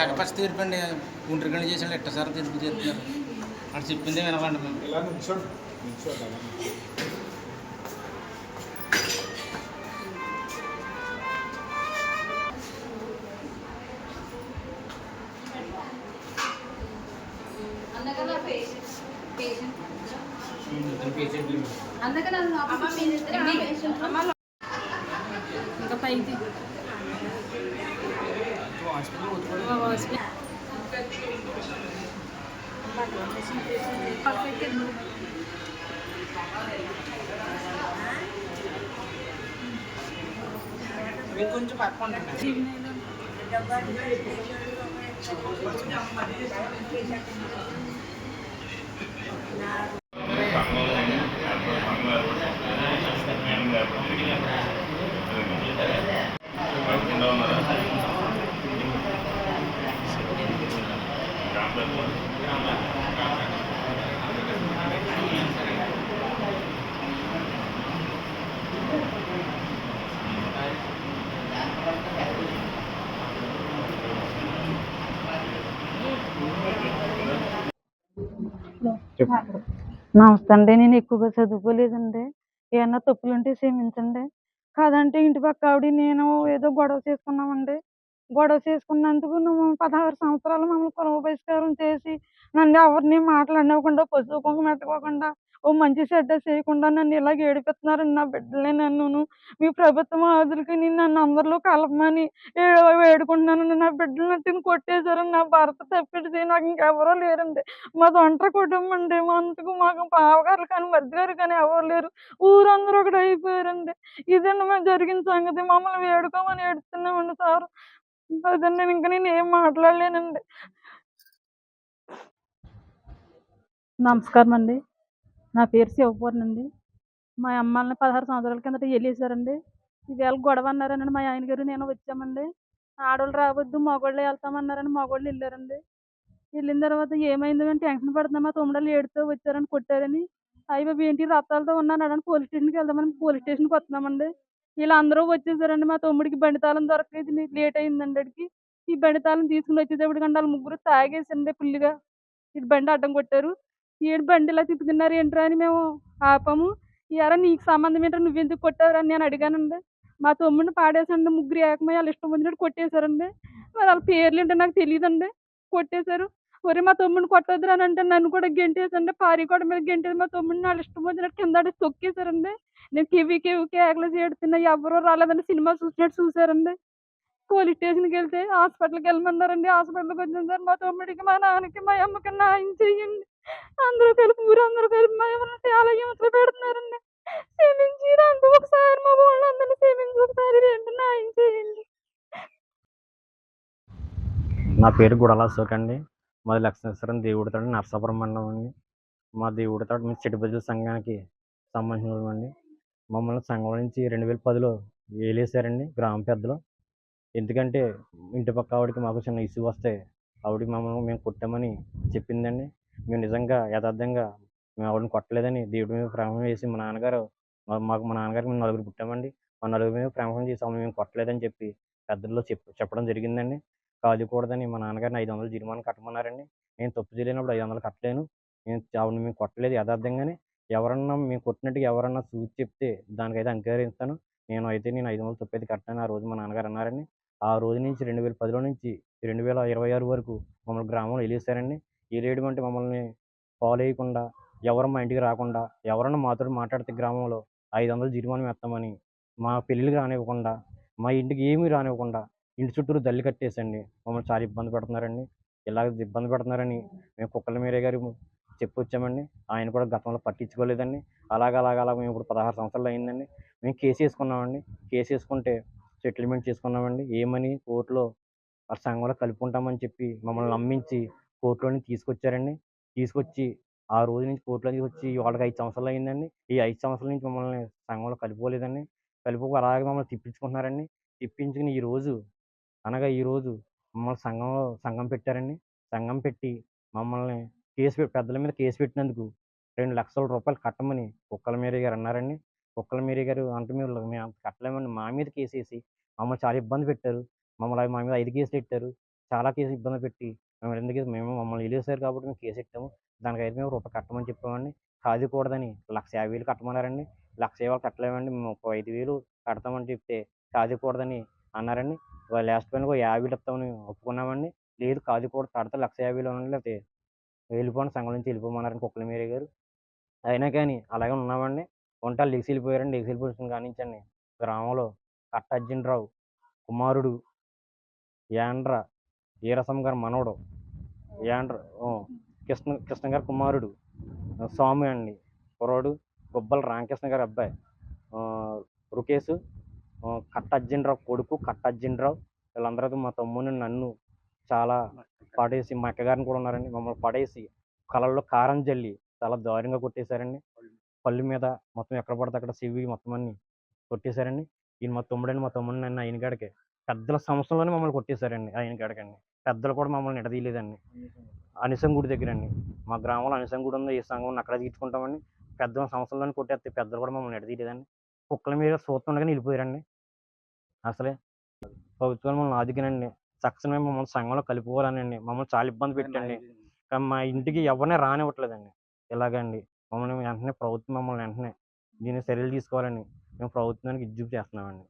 ఏకపక్ష తీర్పండి. గుంటూరుగండి చేసిన ఎట్ట సార్ తీర్పు తీరుతున్నారు అని చెప్పిందే వినకండి మేము. ఇలా నిల్చోండి. ఇంకా పైకి కొంచెం పక్కన నమస్తే అండి. నేను ఎక్కువగా చదువుకోలేదండి. ఏమన్నా తప్పులుంటే క్షమించండి. కాదంటే ఇంటి పక్క ఆవిడ నేను ఏదో గొడవ చేసుకున్నామండి. గొడవ చేసుకున్నందుకు నువ్వు 16 సంవత్సరాలు మమ్మల్ని కుల బహిష్కారం చేసి నన్ను ఎవరిని మాటలనివ్వకుండా, పసుపు కుంకుమ పెట్టుకోకుండా, ఓ మంచి చెడ్డ చేయకుండా నన్ను ఇలాగ ఏడిపిస్తున్నారండి నా బిడ్డల్ని నన్నును. మీ ప్రభుత్వం ఆదులకి నన్ను అందరిలో కలపమని వేడుకుంటున్నానండి. నా బిడ్డలనట్టుని కొట్టేశారండి. నా భర్త తప్పిడిచి నాకు ఇంకెవరూ లేరండి. మాది ఒంటరి కుటుంబం అండి. అందుకు మాకు బావగారు కానీ, మరిదిగారు కానీ ఎవరు లేరు. ఊరందరూ ఒకటైపోయారండి. ఇదండి మాకు జరిగిన సంగతి. మమ్మల్ని వేడుకోమని ఏడుస్తున్నామండి సారు. అదండి నేను ఏం మాట్లాడలేనండి. నమస్కారం అండి. నా పేరు శివపూర్ణ అండి. మా అమ్మాయిని 16 సంవత్సరాల కిందట వెళ్ళేశారండి. ఈవేళ గొడవ అన్నారనండి మా ఆయన గారు నేను వచ్చామండి. ఆడోళ్ళు రావద్దు మగోళ్ళే వెళ్తామన్నారని మగోళ్ళు వెళ్ళారండి. వెళ్ళిన తర్వాత ఏమైందో అని టెన్షన్ పడుతున్నా మా తమ్ముడోళ్ళు ఏడుతూ వచ్చారని కొట్టారని అయ్య బాబు ఏంటి రక్తాలతో ఉన్నాను పోలీస్ స్టేషన్కి వెళ్దామని పోలీస్ స్టేషన్కి వస్తున్నామండి. వీళ్ళందరూ వచ్చేసారండి. మా తమ్ముడికి బండి తాళం దొరకలేదు లేట్ అయిందండి అడిగి. ఈ బండి తాళం తీసుకుని వచ్చేటప్పటికంటే వాళ్ళు ముగ్గురు తాగేసండి ఫుల్గా. ఇటు బండి అడ్డం కొట్టారు. ఏంటి బండి ఇలా తిప్పుతున్నారు ఏంట్రా అని మేము ఆపాము. ఎరా నీకు సంబంధం ఏంటో నువ్వెందుకు కొట్టావురా అని నేను అడిగానండి. మా తమ్ముడిని పాడేసండి ముగ్గురు ఏకమై వాళ్ళు ఇష్టం వచ్చినట్టు కొట్టేశారండి. మరి వాళ్ళ పేర్లు ఏంటో నాకు తెలియదండి. కొట్టేశారు. ఒరే మా తమ్ముడిని కొట్టొద్దురా అని అంటే నన్ను కూడా గెంటేసండి. పారి గోడ మీద గెంటేసి మా తమ్ముడిని వాళ్ళు ఇష్టం వచ్చినట్టు కింద ఆడేసి తొక్కేశారండి. నేను కివి కివి కేకలు చేడుతున్నా ఎవరూ రాలేదండి. సినిమా చూసినట్టు చూశారండి. పోలీస్ స్టేషన్కి వెళ్తే హాస్పిటల్కి వెళ్ళమన్నారండి. హాస్పిటల్కి వచ్చిన సార్ మా తమ్ముడికి మా నాన్నకి మా అమ్మకి న్యాయం చెయ్యండి. అందరూ కలిపి ఊరందరూ కలిపి మమ్మల్ని చాలా హింసలు పెడుతున్నారండి. క్షమించి అంటూ ఒకసారి మా వాళ్ళందరినీ క్షమించి ఒకసారి ఏంటి న్యాయం చేయండి. నా పేరు గుడల అశోక్ అండి. మాది లక్ష్మేశ్వరం దేవుడితోటి నరసాపురం మండలం అండి. మా దేవుడితోటి మేము చెట్టుబజల సంఘానికి సంబంధించినవండి. మమ్మల్ని సంఘం నుంచి 2010లో వేలేశారండి గ్రామ పెద్దలు. ఎందుకంటే ఇంటి పక్క ఆవిడకి మాకు చిన్న ఇష్యూ వస్తే ఆవిడకి మేము కొట్టామని చెప్పిందండి. మేము నిజంగా యథార్థంగా మేము ఆవిడని కొట్టలేదని దేవుడి మీద ప్రమాణం చేసి మా నాన్నగారికి మేము నలుగురు పుట్టామండి. మా నలుగురు మీద ప్రమాణం చేసి ఆమె మేము కొట్టలేదని చెప్పి పెద్దల్లో చెప్పడం జరిగిందండి. కాదుకూడదని మా నాన్నగారిని 500 జరిమానా కట్టమన్నారండి. నేను తప్పు చేయలేనప్పుడు 500 కట్టలేను. ఆవిడని మేము కొట్టలేదు యథార్థంగానే. ఎవరన్నా మేము కొట్టినట్టుగా ఎవరన్నా చూసి చెప్తే దానికైతే అంగీకరిస్తాను. నేను 500 తప్పైతే కట్టాను ఆ రోజు మా నాన్నగారు అన్నారండి. ఆ రోజు నుంచి 2010లో నుంచి 2026 వరకు మమ్మల్ని గ్రామంలో ఏలేశారండి. ఏలేయడం అంటే మమ్మల్ని ఫాలో వేయకుండా, ఎవరు మా ఇంటికి రాకుండా, ఎవరన్నా మాతో మాట్లాడితే గ్రామంలో 500 జరిమానా వేస్తామని, మా పెళ్ళిళ్ళకి రానివ్వకుండా, మా ఇంటికి ఏమీ రానివ్వకుండా ఇంటి చుట్టూరు జల్లి కట్టేసండి మమ్మల్ని చాలా ఇబ్బంది పెడుతున్నారండి. ఇలాగ ఇబ్బంది పెడుతున్నారని మేము కుక్కల మీరే గారు చెప్పొచ్చామండి. ఆయన కూడా గతంలో పట్టించుకోలేదండి. అలాగ మేము ఇప్పుడు 16 సంవత్సరాలు అయిందండి. మేము కేసు వేసుకున్నామండి. కేసు వేసుకుంటే సెటిల్మెంట్ చేసుకున్నామండి. ఏమని కోర్టులో ఆ సంఘంలో కలుపుకుంటామని చెప్పి మమ్మల్ని నమ్మించి కోర్టులోని తీసుకొచ్చారండి. తీసుకొచ్చి ఆ రోజు నుంచి కోర్టులో తీసుకొచ్చి వాళ్ళకి 5 సంవత్సరాలు అయిందండి. ఈ 5 సంవత్సరాల నుంచి మమ్మల్ని సంఘంలో కలుపుకోలేదండి. కలుపుకు అలాగే మమ్మల్ని తిప్పించుకుంటున్నారండి. తిప్పించుకుని ఈరోజు మమ్మల్ని సంఘం పెట్టారండి. సంఘం పెట్టి మమ్మల్ని పెద్దల మీద కేసు పెట్టినందుకు 2 లక్షల రూపాయలు కట్టమని కుక్కల మేరీ గారు అన్నారండి. కుక్కల మేరీ గారు అంటే మేము అంత కట్టలేమని మా మీద కేసేసి మమ్మల్ని చాలా ఇబ్బంది పెట్టారు. మా మీద 5 కేసులు పెట్టారు. చాలా కేసు ఇబ్బంది పెట్టి మేము మమ్మల్ని వదిలేసారు కాబట్టి మేము కేసు ఎట్టాము. దానికైతే మేము రూపాయి కట్టమని చెప్పామండి. కాదుకూడదని 1,50,000 కట్టమన్నారండి. 1,50,000 కట్టలేమండి. మేము 35,000 కడతామని చెప్తే కాదుకూడదని అన్నారండి. లాస్ట్ ఫైనల్‌గా 50,000 ఇస్తామని ఒప్పుకున్నామండి. లేదు కాదుకూడదు కడితే 1,50,000 అనండి లేకపోతే వెళ్ళిపోండి సంఘం నుంచి వెళ్ళిపోమన్నారండి కుక్కలమేరి గారు. అయినా కానీ అలాగే ఉన్నామండి. ఉంటే ఆళ్ళు లెగిసి వెళ్ళిపోయారండి. లెగిసి వెళ్ళిపోయిన కానించండి గ్రామంలో కట్ట అర్జునరావు కుమారుడు యాండ్ర వీరస్వామి గారి మనవడు యాండ్ర కృష్ణ గారి కుమారుడు స్వామి అండి కుర్రోడు గుబ్బల రామకృష్ణ గారి అబ్బాయి రుకేష్ కట్ట అర్జునరావు కొడుకు కట్ట అర్జునరావు వీళ్ళందరితో మా తమ్ముడిని నన్ను చాలా పడేసి మా అక్కగారిని కూడా ఉన్నారండి. మమ్మల్ని పడేసి కళ్ళల్లో కారం జల్లి చాలా దారుణంగా కొట్టేశారండి. పళ్ళు మీద మొత్తం ఎక్కడ పడితే అక్కడ చెవి మొత్తం అన్ని కొట్టేశారండి. ఈయన మా తమ్ముడండి. మా తమ్ముడిని నన్ను ఆయన కాడికే పెద్దల సంవత్సరంలోనే మమ్మల్ని కొట్టేశారండి ఆయన కాడికండి. పెద్దలు కూడా మమ్మల్ని నిడదీయలేదండి. అనిసం గుడి దగ్గరండి. మా గ్రామంలో అనిసం గుడి ఉంది. ఏ సంఘం ఉంది అక్కడ తీర్చుకుంటామండి. పెద్దల సంవత్సరంలోనే కొట్టేస్తే పెద్దలు కూడా మమ్మల్ని నిడదీయలేదండి. కుక్కల మీద చూస్తుండగానే వెళ్ళిపోయారండి. అసలే ప్రభుత్వం మమ్మల్ని ఆదుకునండి. తక్షణమే మమ్మల్ని సంఘంలో కలుపుకోవాలనండి. మమ్మల్ని చాలా ఇబ్బంది పెట్టండి. కానీ మా ఇంటికి ఎవరిని రానివ్వట్లేదండి. ఇలాగండి మమ్మల్ని వెంటనే ప్రభుత్వం మమ్మల్ని వెంటనే దీన్ని చర్యలు తీసుకోవాలని మేము ప్రభుత్వానికి విజ్ఞప్తి చేస్తున్నామండి.